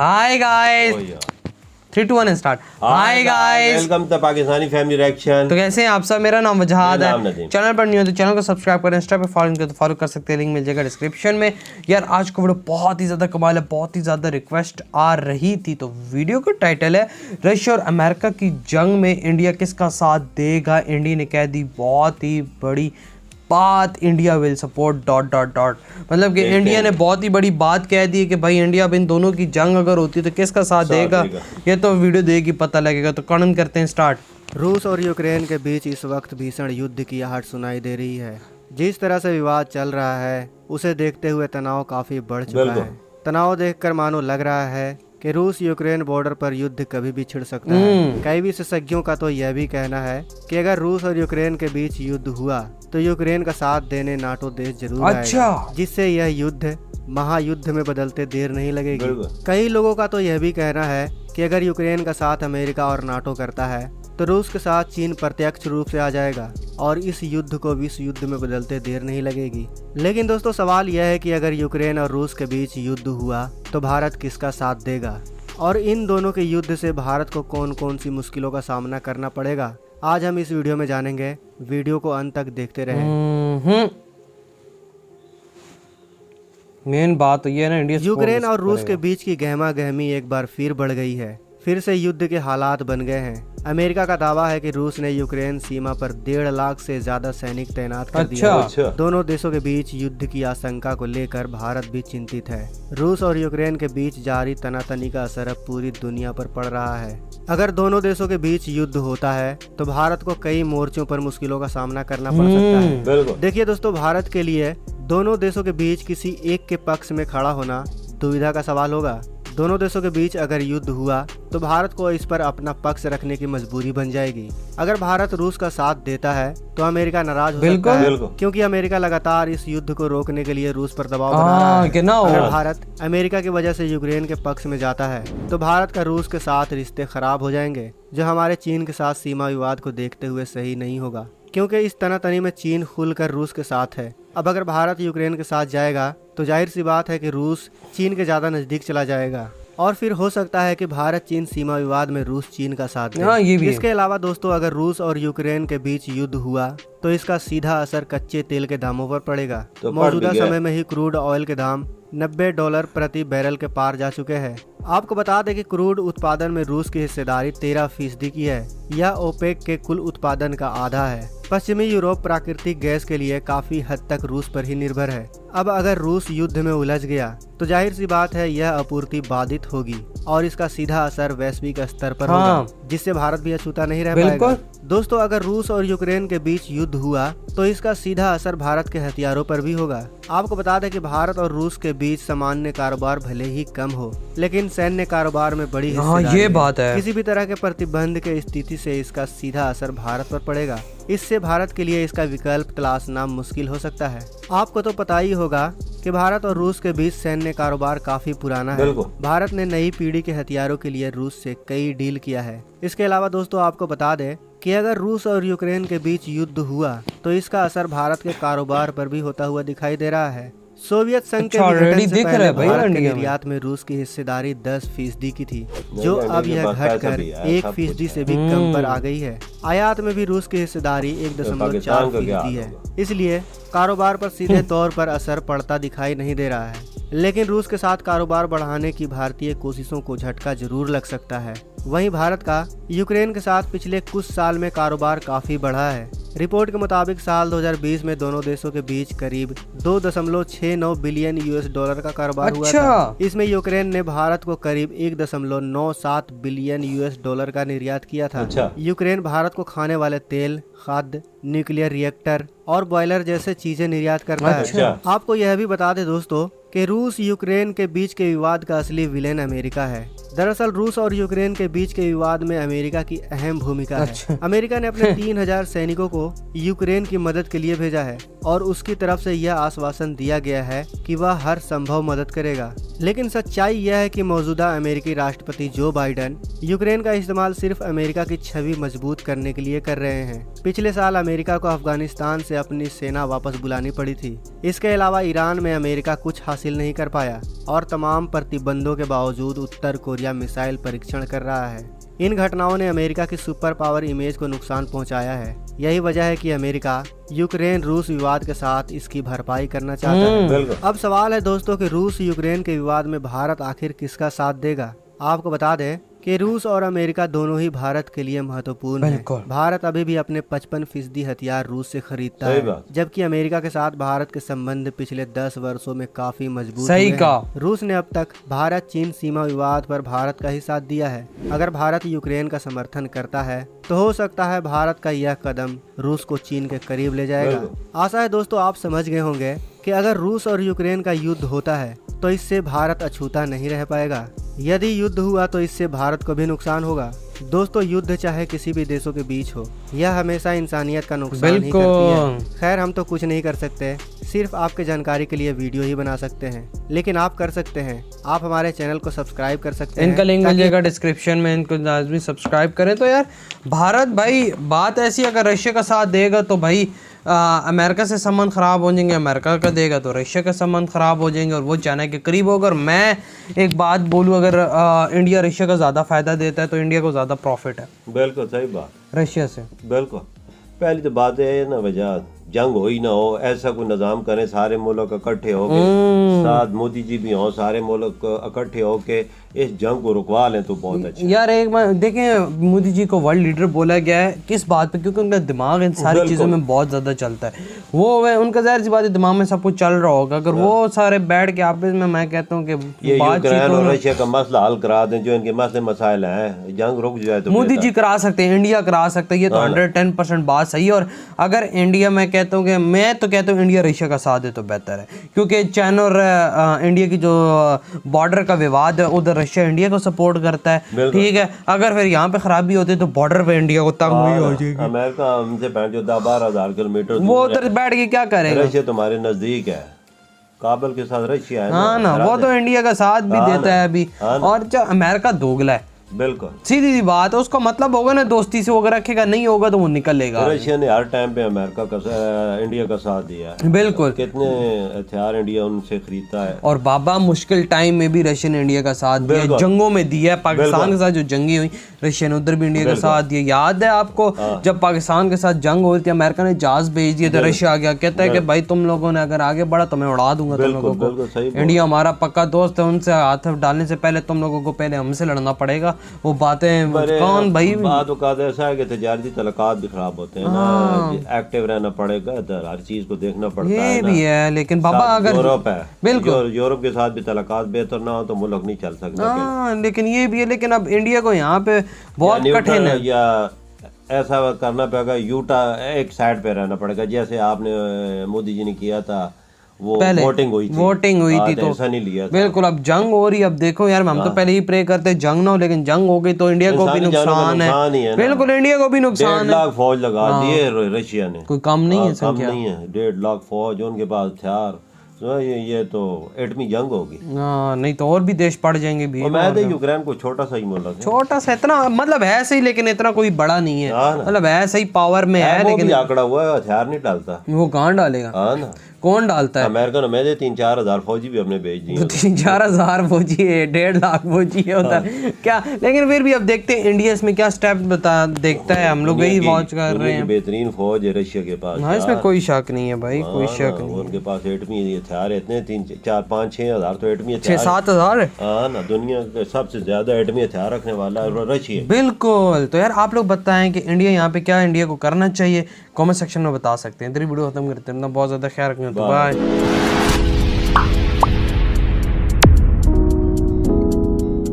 Hi guys 3 2 1 and start. Hi guys, welcome to Pakistani family reaction. तो कैसे हैं आप सब? मेरा नाम वजहाद नाम है। नदीम। चैनल पर न्यू है तो चैनल को सब्सक्राइब करें, इंस्टा पे फॉलो करें तो फॉलो कर सकते हैं, लिंक मिल जाएगा डिस्क्रिप्शन में। यार आज का वीडियो बहुत ही ज़्यादा कमाल है, बहुत ही ज़्यादा रिक्वेस्ट आ रही थी। तो वीडियो का टाइटल है रशिया और अमेरिका की जंग में इंडिया किसका साथ देगा। इंडिया ने कह दी बहुत ही बड़ी बात, इंडिया विल सपोर्ट ... मतलब कि इंडिया ने बहुत ही बड़ी बात कह दी है कि भाई इंडिया अब इन दोनों की जंग अगर होती है तो किसका साथ देगा। ये तो वीडियो देगी पता लगेगा। तो कौन करते हैं स्टार्ट। रूस और यूक्रेन के बीच इस वक्त भीषण युद्ध की आहट सुनाई दे रही है। जिस तरह से विवाद चल रहा है उसे देखते हुए तनाव काफी बढ़ चुका है। तनाव देखकर मानो लग रहा है कि रूस यूक्रेन बॉर्डर पर युद्ध कभी भी छिड़ सकता है। कई विशेषज्ञों का तो यह भी कहना है कि अगर रूस और यूक्रेन के बीच युद्ध हुआ तो यूक्रेन का साथ देने नाटो देश जरूर आएगा, जिससे यह युद्ध महायुद्ध में बदलते देर नहीं लगेगी। कई लोगों का तो यह भी कहना है कि अगर यूक्रेन का साथ अमेरिका और नाटो करता है तो रूस के साथ चीन प्रत्यक्ष रूप से आ जाएगा और इस युद्ध को विश्व युद्ध में बदलते देर नहीं लगेगी। लेकिन दोस्तों सवाल यह है कि अगर यूक्रेन और रूस के बीच युद्ध हुआ तो भारत किसका साथ देगा और इन दोनों के युद्ध से भारत को कौन कौन सी मुश्किलों का सामना करना पड़ेगा, आज हम इस वीडियो में जानेंगे। वीडियो को अंत तक देखते रहें। मेन बात तो ये है ना, इंडिया यूक्रेन और रूस के बीच की गहमा गहमी एक बार फिर बढ़ गई है। फिर से युद्ध के हालात बन गए हैं। अमेरिका का दावा है कि रूस ने यूक्रेन सीमा पर 1.5 लाख से ज्यादा सैनिक तैनात कर दिया। दोनों देशों के बीच युद्ध की आशंका को लेकर भारत भी चिंतित है। रूस और यूक्रेन के बीच जारी तनातनी का असर अब पूरी दुनिया पर पड़ रहा है। अगर दोनों देशों के बीच युद्ध होता है तो भारत को कई मोर्चों पर मुश्किलों का सामना करना पड़ सकता है। देखिए दोस्तों, भारत के लिए दोनों देशों के बीच किसी एक के पक्ष में खड़ा होना दुविधा का सवाल होगा। दोनों देशों के बीच अगर युद्ध हुआ तो भारत को इस पर अपना पक्ष रखने की मजबूरी बन जाएगी। अगर भारत रूस का साथ देता है तो अमेरिका नाराज हो सकता है, क्योंकि अमेरिका लगातार इस युद्ध को रोकने के लिए रूस पर दबाव बना रहा है। अगर भारत अमेरिका की वजह से यूक्रेन के पक्ष में जाता है तो भारत का रूस के साथ रिश्ते खराब हो जाएंगे, जो हमारे चीन के साथ सीमा विवाद को देखते हुए सही नहीं होगा, क्योंकि इस तनातनी में चीन खुलकर रूस के साथ है। अब अगर भारत यूक्रेन के साथ जाएगा तो जाहिर सी बात है कि रूस चीन के ज्यादा नजदीक चला जाएगा और फिर हो सकता है कि भारत चीन सीमा विवाद में रूस चीन का साथ दे। इसके अलावा दोस्तों, अगर रूस और यूक्रेन के बीच युद्ध हुआ तो इसका सीधा असर कच्चे तेल के दामों पर पड़ेगा। तो मौजूदा समय में ही क्रूड ऑयल के दाम $90 प्रति बैरल के पार जा चुके हैं। आपको बता दें कि क्रूड उत्पादन में रूस की हिस्सेदारी 13% की है। यह ओपेक के कुल उत्पादन का आधा है। पश्चिमी यूरोप प्राकृतिक गैस के लिए काफी हद तक रूस पर ही निर्भर है। अब अगर रूस युद्ध में उलझ गया तो जाहिर सी बात है यह आपूर्ति बाधित होगी और इसका सीधा असर वैश्विक स्तर पर होगा, जिससे भारत भी अछूता नहीं रह पाएगा। दोस्तों, अगर रूस और यूक्रेन के बीच युद्ध हुआ तो इसका सीधा असर भारत के हथियारों पर भी होगा। आपको बता दें कि भारत और रूस के बीच सामान्य कारोबार भले ही कम हो, लेकिन सैन्य कारोबार में बड़ी हिस्सेदारी ये बात है। किसी भी तरह के प्रतिबंध के स्थिति से इसका सीधा असर भारत पर पड़ेगा। इससे भारत के लिए इसका विकल्प तलाशना मुश्किल हो सकता है। आपको तो पता ही होगा कि भारत और रूस के बीच सैन्य कारोबार काफी पुराना है। भारत ने नई पीढ़ी के हथियारों के लिए रूस से कई डील किया है। इसके अलावा दोस्तों आपको बता दें कि अगर रूस और यूक्रेन के बीच युद्ध हुआ तो इसका असर भारत के कारोबार पर भी होता हुआ दिखाई दे रहा है। सोवियत संघ के विघटन से पहले भारत के निर्यात में रूस की हिस्सेदारी 10% की थी, जो अब यह घटकर 1% से भी कम पर आ गई है। आयात में भी रूस की हिस्सेदारी 1.4% है। इसलिए कारोबार पर सीधे तौर पर असर पड़ता दिखाई नहीं दे रहा है, लेकिन रूस के साथ कारोबार बढ़ाने की भारतीय कोशिशों को झटका जरूर लग सकता है। वहीं भारत का यूक्रेन के साथ पिछले कुछ साल में कारोबार काफी बढ़ा है। रिपोर्ट के मुताबिक साल 2020 में दोनों देशों के बीच करीब $2.69 बिलियन का कारोबार हुआ था। इसमें यूक्रेन ने भारत को करीब $1.97 बिलियन का निर्यात किया था। यूक्रेन भारत को खाने वाले तेल, खाद्य, न्यूक्लियर रिएक्टर और बॉयलर जैसे चीजें निर्यात करता है। आपको यह भी बता दें दोस्तों कि रूस यूक्रेन के बीच के विवाद का असली विलेन अमेरिका है। दरअसल रूस और यूक्रेन के बीच के विवाद में अमेरिका की अहम भूमिका है। अमेरिका ने अपने 3000 सैनिकों को यूक्रेन की मदद के लिए भेजा है और उसकी तरफ से यह आश्वासन दिया गया है कि वह हर संभव मदद करेगा। लेकिन सच्चाई यह है कि मौजूदा अमेरिकी राष्ट्रपति जो बाइडेन यूक्रेन का इस्तेमाल सिर्फ अमेरिका की छवि मजबूत करने के लिए कर रहे हैं। पिछले साल अमेरिका को अफगानिस्तान से अपनी सेना वापस बुलानी पड़ी थी। इसके अलावा ईरान में अमेरिका कुछ हासिल नहीं कर पाया और तमाम प्रतिबंधों के बावजूद उत्तर कोरिया मिसाइल परीक्षण कर रहा है। इन घटनाओं ने अमेरिका की सुपर पावर इमेज को नुकसान पहुंचाया है। यही वजह है कि अमेरिका यूक्रेन रूस विवाद के साथ इसकी भरपाई करना चाहता है। अब सवाल है दोस्तों कि रूस यूक्रेन के विवाद में भारत आखिर किसका साथ देगा। आपको बता दें कि रूस और अमेरिका दोनों ही भारत के लिए महत्वपूर्ण है। भारत अभी भी अपने 55% हथियार रूस से खरीदता है, जबकि अमेरिका के साथ भारत के संबंध पिछले 10 वर्षों में काफी मजबूत हुए हैं। रूस ने अब तक भारत चीन सीमा विवाद पर भारत का ही साथ दिया है। अगर भारत यूक्रेन का समर्थन करता है तो हो सकता है भारत का यह कदम रूस को चीन के करीब ले जाएगा। आशा है दोस्तों आप समझ गए होंगे कि अगर रूस और यूक्रेन का युद्ध होता है तो इससे भारत अछूता नहीं रह पाएगा। यदि युद्ध हुआ तो इससे भारत को भी नुकसान होगा। दोस्तों युद्ध चाहे किसी भी देशों के बीच हो, यह हमेशा इंसानियत का नुकसान ही करती है। खैर हम तो कुछ नहीं कर सकते, सिर्फ आपके जानकारी के लिए वीडियो ही बना सकते हैं। लेकिन आप कर सकते हैं, आप हमारे चैनल को सब्सक्राइब कर सकते हैं। इनका लिंक मिल जाएगा डिस्क्रिप्शन में, इनको लाजमी सब्सक्राइब करें। तो यार भारत भाई बात ऐसी, अगर रशिया का साथ देगा तो भाई अमेरिका से संबंध ख़राब हो जाएंगे, अमेरिका का देगा तो रशिया का संबंध ख़राब हो जाएंगे और वो चाइना के करीब होगा। और मैं एक बात बोलूँ, अगर इंडिया रशिया का ज़्यादा फ़ायदा देता है तो इंडिया को ज़्यादा प्रॉफिट है। बिल्कुल सही बात, रशिया से। बिल्कुल पहली तो बात है ना, वजह जंग हो ही ना हो, ऐसा कोई निज़ाम करें सारे मुल्क इकट्ठे हो के, साथ मोदी जी भी हों, सारे मुल्क इकट्ठे हो के इस जंग को रुकवा लें तो बहुत अच्छा। यार एक बार देखें, मोदी जी को वर्ल्ड लीडर बोला गया है किस बात पे, क्योंकि उनका दिमाग इन सारी चीज़ों में बहुत ज़्यादा चलता है। वो उनका जाहिर सी बात है दिमाग में सब कुछ चल रहा होगा। अगर वो सारे बैठ के आपस में, मैं कहता हूँ कि ये यूक्रेन और रशिया का मसला हल करा दें, जो इनके मसले मसाइल हैं, जंग रुक जाए तो मोदी जी करा सकते हैं, इंडिया करा सकते हैं। ये तो 110% बात सही है। और अगर इंडिया, मैं कहता हूँ कि मैं तो कहता हूँ इंडिया रशिया का साथ दे तो बेहतर है, क्योंकि चाइना और इंडिया की जो बॉर्डर का विवाद है उधर रशिया इंडिया को सपोर्ट करता है, ठीक है। अगर फिर यहाँ पे खराबी होती है तो बॉर्डर पे इंडिया को तंग हुई हो जाएगी। अमेरिका हमसे 10-12 किलोमीटर वो उधर बैठ के क्या करेगा। रशिया तुम्हारे नजदीक है, काबुल के साथ रशिया है ना, वो तो इंडिया का साथ भी देता है अभी। और जो अमेरिका दोगला है, बिल्कुल सीधी सी बात है। उसका मतलब होगा ना दोस्ती से वो अगर रखेगा, नहीं होगा तो वो निकलेगा। रशिया ने हर टाइम पे अमेरिका का इंडिया का साथ दिया है। बिल्कुल, कितने हथियार इंडिया उनसे खरीदता है। और बाबा मुश्किल टाइम में भी रशिया ने इंडिया का साथ दिया, जंगों में दिया है। पाकिस्तान के साथ जो जंगी हुई रशिया ने उधर भी इंडिया का साथ दिया। याद है आपको जब पाकिस्तान के साथ जंग हुई थी, अमेरिका ने जहाज भेज दिया था, रशिया आ गया, कहता है कि भाई तुम लोगों ने अगर आगे बढ़ा तो मैं उड़ा दूंगा तुम लोगों को। इंडिया हमारा पक्का दोस्त है, उनसे हाथ डालने से पहले तुम लोगों को पहले हमसे लड़ना पड़ेगा। वो बातें कौन भाई, बात ऐसा है कि तजारती तलकात भी खराब होते हैं ना, एक्टिव रहना पड़ेगा, हर चीज को देखना पड़ता है। ये भी है, लेकिन बाबा अगर यूरोप है, बिल्कुल यूरोप के साथ भी तलकात बेहतर ना हो तो मुल्क नहीं चल सकता। लेकिन ये भी है, लेकिन अब इंडिया को यहाँ पे बहुत कठिन है, या ऐसा करना पड़ेगा, यूटा एक साइड पे रहना पड़ेगा, जैसे आपने मोदी जी ने किया था, वो वोटिंग हुई थी तो ऐसा नहीं लिया था। बिल्कुल, अब जंग हो रही, अब देखो यार हम तो पहले ही प्रे करते जंग ना हो, लेकिन जंग हो गई तो इंडिया को भी नुकसान है। बिल्कुल इंडिया को भी नुकसान है। 1.5 लाख फौज लगा दिए रशिया ने, कोई कम नहीं है, कम नहीं है। 1.5 लाख फौज, उनके पास हथियार, ये तो एटमी जंग होगी। नहीं तो और भी देश पड़ जाएंगे भी। मैं तो यूक्रेन को छोटा सा ही मुल्क है, छोटा सा, इतना मतलब है सही, लेकिन इतना कोई बड़ा नहीं है, मतलब है सही पावर में है, लेकिन आंकड़ा हुआ है, हथियार नहीं डालता। वो कहाँ डालेगा, कौन डालता है। अमेरिका ने मैं 3-4 हज़ार फौजी भी अपने भेज दिए। 3-4 हज़ार फौजी है, 1.5 लाख फौजी है उधर क्या। लेकिन फिर भी अब देखते हैं इंडिया इसमें क्या स्टेप देखता है, हम लोग यही वॉच कर रहे हैं। बेहतरीन फौज है रशिया के पास। हाँ, इसमें कोई शक नहीं है भाई, कोई शक नहीं। उनके पास एटमी हथियार इतने 3-4-5-6 हज़ार तो एटमी 6-7 हज़ार है। हाँ ना, दुनिया के सबसे ज्यादा एटमी हथियार रखने वाला रशिया। बिल्कुल। तो यार आप लोग बताएं कि इंडिया यहाँ पे क्या इंडिया को करना चाहिए, कमेंट सेक्शन में बता सकते हैं। तेरी वीडियो खत्म करते हैं, बहुत ज्यादा ख्याल रखना, बाय।